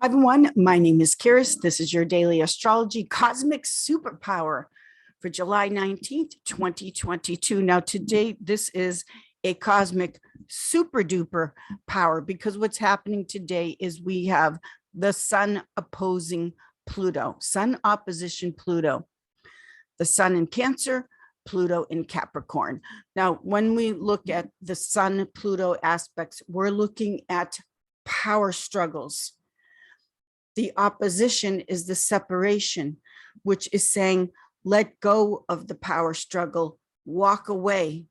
Hi, everyone. My name is Kiris. This is your daily astrology cosmic superpower for July 19th, 2022. Now, today, this is a cosmic super duper power because what's happening today is we have the sun opposing Pluto, sun opposition Pluto, the sun in Cancer, Pluto in Capricorn. Now, when we look at the sun Pluto aspects, we're looking at power struggles. The opposition is the separation, which is saying, let go of the power struggle, walk away,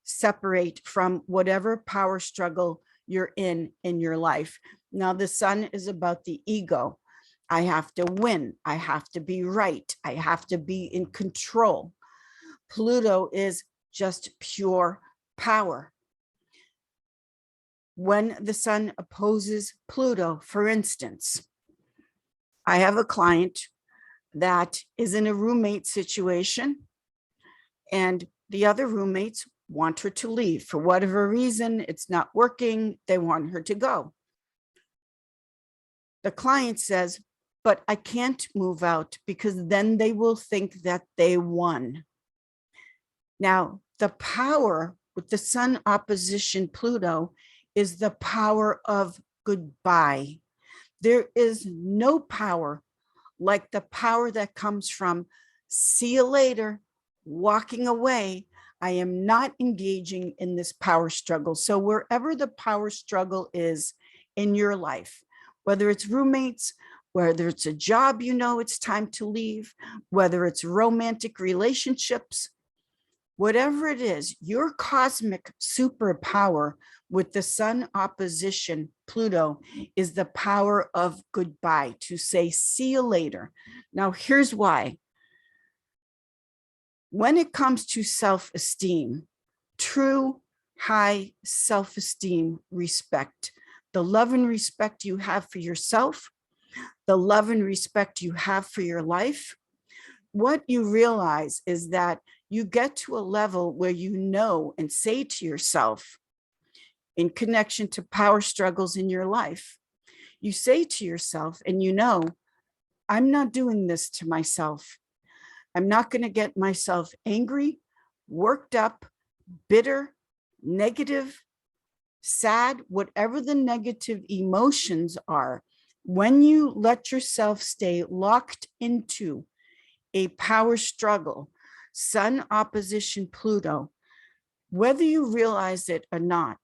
separate from whatever power struggle you're in your life. Now, the sun is about the ego. I have to win. I have to be right. I have to be in control. Pluto is just pure power. When the sun opposes Pluto, for instance, I have a client that is in a roommate situation and the other roommates want her to leave. For whatever reason, it's not working. They want her to go. The client says, but I can't move out because then they will think that they won. Now, the power with the sun opposition Pluto is the power of goodbye. There is no power like the power that comes from see you later, walking away. I am not engaging in this power struggle. So wherever the power struggle is in your life, whether it's roommates, whether it's a job, you know, it's time to leave, whether it's romantic relationships, whatever it is, your cosmic superpower with the sun opposition Pluto is the power of goodbye, to say, see you later. Now, here's why. When it comes to self-esteem, true high self-esteem, respect, the love and respect you have for yourself, the love and respect you have for your life, what you realize is that you get to a level where you know and say to yourself, in connection to power struggles in your life, you say to yourself, and you know, I'm not doing this to myself. I'm not going to get myself angry, worked up, bitter, negative, sad, whatever the negative emotions are. When you let yourself stay locked into a power struggle, sun opposition Pluto, whether you realize it or not,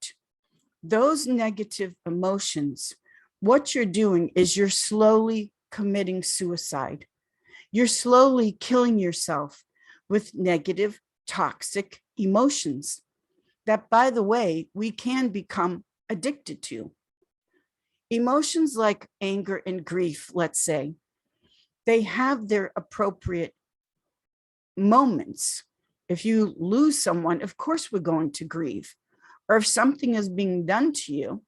those negative emotions, what you're doing is you're slowly committing suicide. You're slowly killing yourself with negative, toxic emotions that, by the way, we can become addicted to. Emotions like anger and grief, let's say, they have their appropriate moments. If you lose someone, of course we're going to grieve. Or if something is being done to you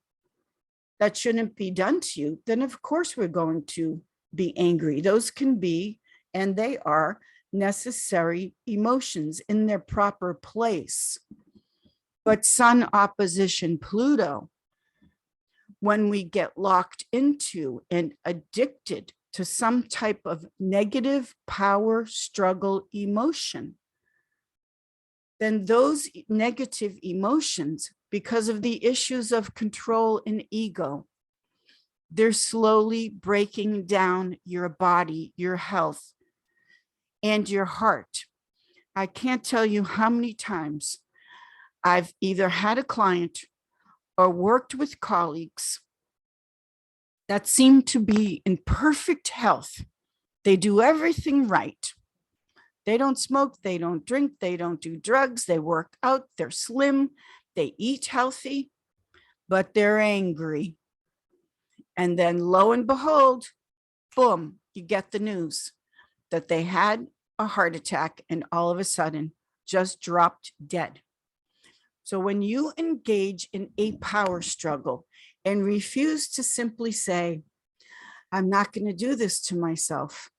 that shouldn't be done to you, then of course we're going to be angry. Those can be, and they are, necessary emotions in their proper place. But sun opposition Pluto, when we get locked into and addicted to some type of negative power struggle emotion, then those negative emotions, because of the issues of control and ego, they're slowly breaking down your body, your health, and your heart. I can't tell you how many times I've either had a client or worked with colleagues that seem to be in perfect health. They do everything right. They don't smoke, they don't drink, they don't do drugs, they work out, they're slim, they eat healthy, but they're angry. And then lo and behold, boom, you get the news that they had a heart attack and all of a sudden just dropped dead. So when you engage in a power struggle and refuse to simply say, I'm not going to do this to myself,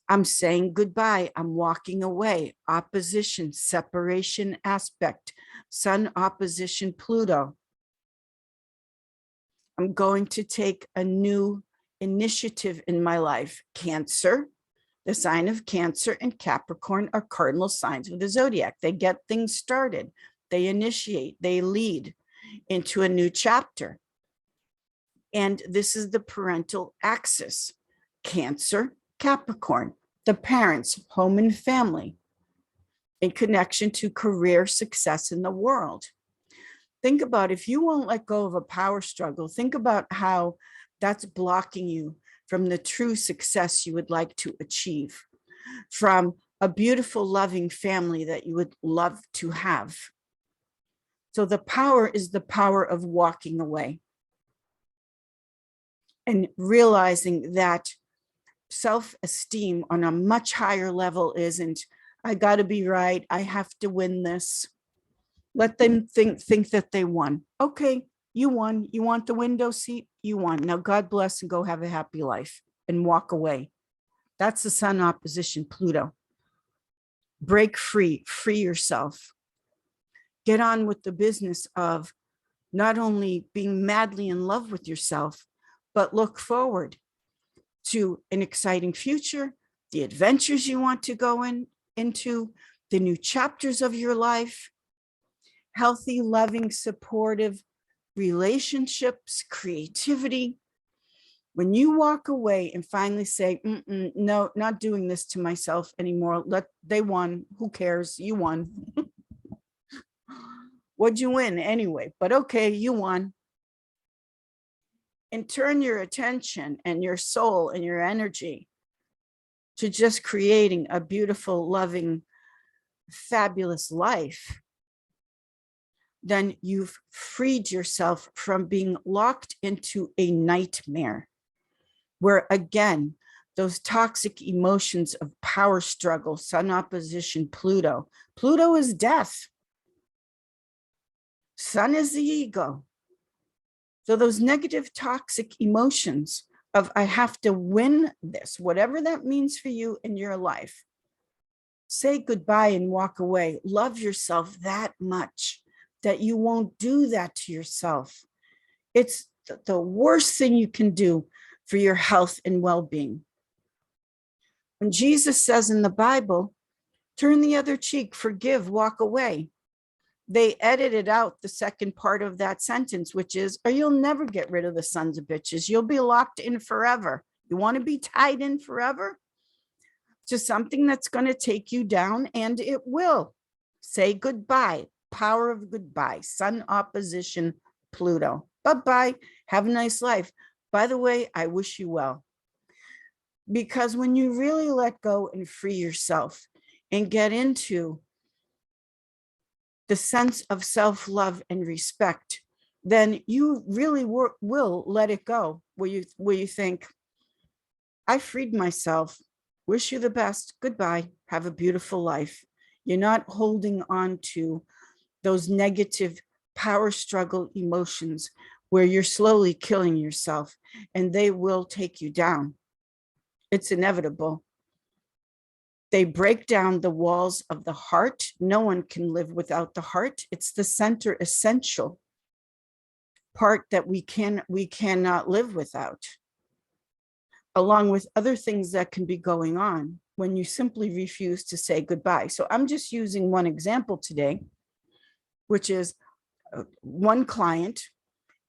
I'm saying goodbye, I'm walking away, opposition, separation aspect, sun opposition Pluto. I'm going to take a new initiative in my life. Cancer, the sign of Cancer and Capricorn are cardinal signs of the zodiac. They get things started. They initiate, they lead into a new chapter. And this is the parental axis. Cancer, Capricorn, the parents, home and family, in connection to career success in the world. Think about if you won't let go of a power struggle, think about how that's blocking you from the true success you would like to achieve, from a beautiful, loving family that you would love to have. So the power is the power of walking away and realizing that self-esteem on a much higher level isn't, I got to be right, I have to win this. Let them think that they won. Okay, you won. You want the window seat? You won. Now, God bless and go have a happy life and walk away. That's the Sun opposition Pluto. Break free, free yourself. Get on with the business of not only being madly in love with yourself, but look forward to an exciting future, the adventures you want to go into, the new chapters of your life, healthy, loving, supportive relationships, creativity. When you walk away and finally say, no, not doing this to myself anymore. They won. Who cares? You won. What'd you win anyway? But okay, you won. And turn your attention and your soul and your energy to just creating a beautiful, loving, fabulous life. Then you've freed yourself from being locked into a nightmare where, again, those toxic emotions of power struggle, Sun opposition Pluto. Pluto is death. Sun is the ego. So those negative toxic emotions of I have to win this, whatever that means for you in your life, say goodbye and walk away. Love yourself that much that you won't do that to yourself. It's the worst thing you can do for your health and well-being. When Jesus says in the Bible, turn the other cheek, forgive, walk away, they edited out the second part of that sentence, which is, or you'll never get rid of the sons of bitches. You'll be locked in forever. You want to be tied in forever to something that's going to take you down, and it will. Say goodbye. Power of goodbye. Sun opposition Pluto. Bye-bye. Have a nice life. By the way, I wish you well. Because when you really let go and free yourself and get into the sense of self-love and respect, then you really will let it go, where you think, I freed myself. Wish you the best. Goodbye. Have a beautiful life. You're not holding on to those negative power struggle emotions where you're slowly killing yourself, and they will take you down. It's inevitable. They break down the walls of the heart. No one can live without the heart. It's the center essential part that we cannot live without, along with other things that can be going on when you simply refuse to say goodbye. So I'm just using one example today, which is one client,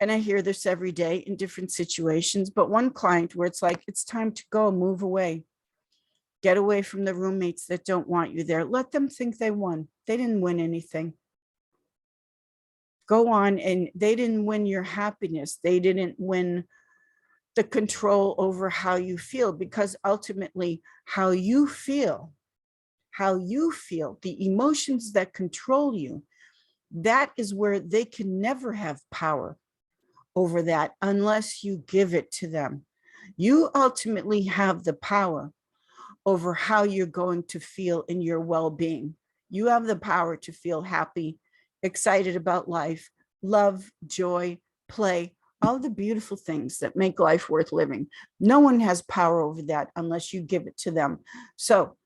and I hear this every day in different situations, but one client where it's like, it's time to go, move away. Get away from the roommates that don't want you there. Let them think they won. They didn't win anything. Go on, and they didn't win your happiness. They didn't win the control over how you feel, because ultimately how you feel, the emotions that control you, that is where they can never have power over that unless you give it to them. You ultimately have the power over how you're going to feel in your well-being. You have the power to feel happy, excited about life, love, joy, play, all the beautiful things that make life worth living. No one has power over that unless you give it to them. So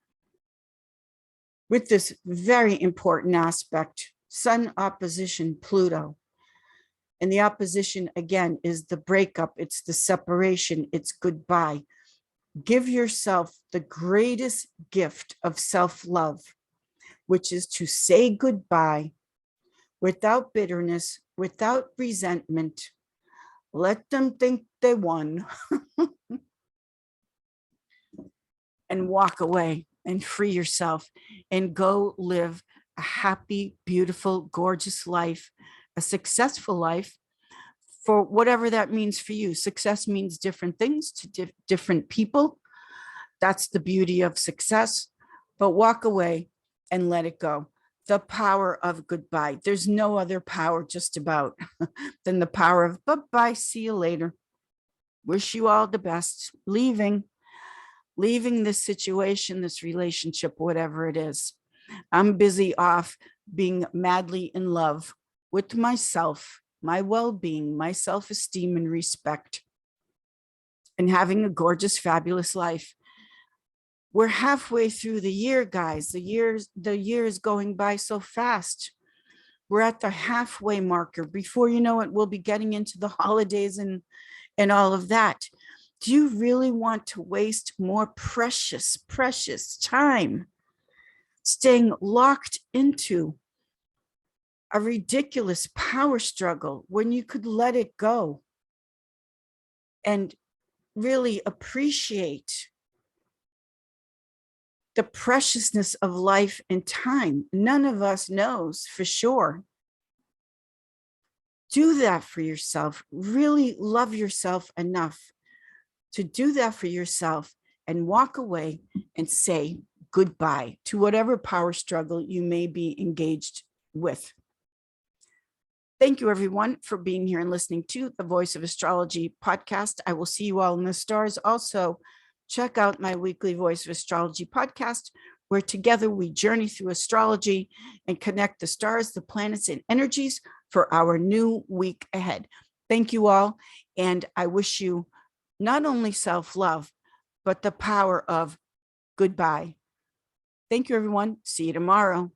with this very important aspect, Sun opposition Pluto, And the opposition, again, is the breakup. It's the separation. It's goodbye. Give yourself the greatest gift of self-love, which is to say goodbye without bitterness, without resentment. Let them think they won and walk away and free yourself and go live a happy, beautiful, gorgeous life, a successful life, for whatever that means for you. Success means different things to different people. That's the beauty of success. But walk away and let it go. The power of goodbye. There's no other power just about than the power of bye-bye, see you later. Wish you all the best. Leaving this situation, this relationship, whatever it is. I'm busy off being madly in love with myself, my well-being, my self-esteem and respect, and having a gorgeous, fabulous life. We're halfway through the year, guys. The year is going by so fast. We're at the halfway marker. Before you know it, we'll be getting into the holidays and all of that. Do you really want to waste more precious time staying locked into a ridiculous power struggle when you could let it go and really appreciate the preciousness of life and time? None of us knows for sure. Do that for yourself. Really love yourself enough to do that for yourself and walk away and say goodbye to whatever power struggle you may be engaged with. Thank you, everyone, for being here and listening to the Voice of Astrology podcast. I will see you all in the stars. Also, check out my weekly Voice of Astrology podcast, where together we journey through astrology and connect the stars, the planets, and energies for our new week ahead. Thank you all, and I wish you not only self-love, but the power of goodbye. Thank you, everyone. See you tomorrow.